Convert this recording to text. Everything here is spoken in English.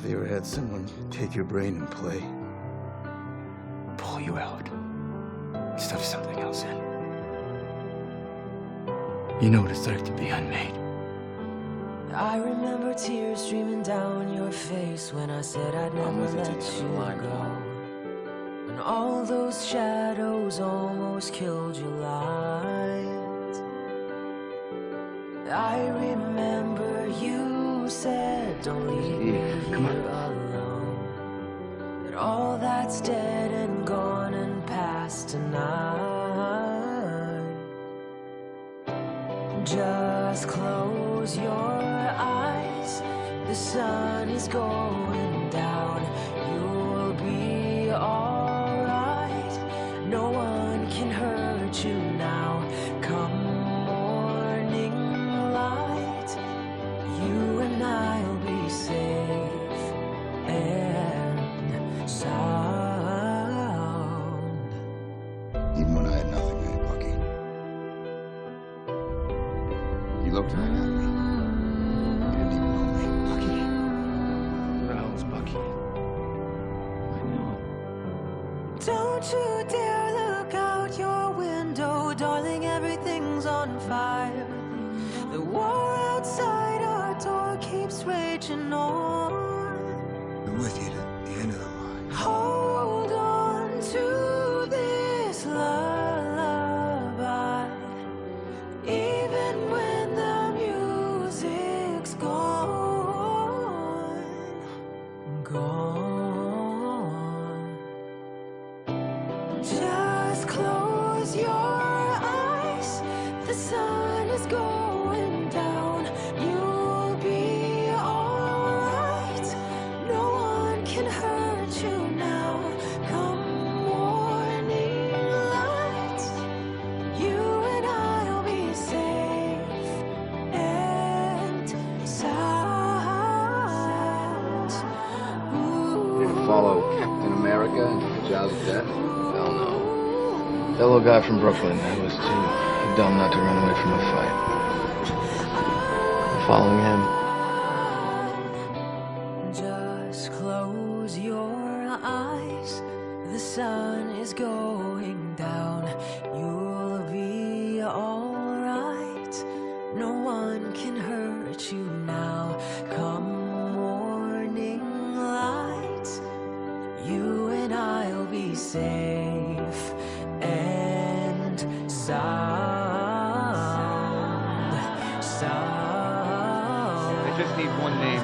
Have you ever had someone take your brain and play? Pull you out. Stuff something else in. You know what it's like to be unmade. I remember tears streaming down your face when I said I'd never let you go. And all those shadows almost killed your light. I remember you said, don't leave me here alone. That all that's dead and gone and past tonight. Just close your eyes. The sun is going down. You'll be alright. No one can hurt you now. Come morning light, you and I'll be safe and sound. Even when I had nothing, eh, Bucky? You looked right at me. You didn't even know me. Bucky? Who the hell is Bucky? I knew him. Don't you dare look out your window, darling, everything's on fire. The war outside our door keeps raging on. I'm with you to the end of the line. Hold on to this lullaby, even when the music's gone, gone. Just close your eyes, the sun is going down. You'll be alright, no one can hurt you now. Come morning light, you and I'll be safe and sound. You gonna follow Captain America into the jaws of death? Hell no. That little guy from Brooklyn, that was too dumb not to run away from a fight. I'm following him. Just close your eyes. The sun is going down. You'll be alright. No one can hurt you now. Come morning light, you and I'll be safe and sound. I just need one name.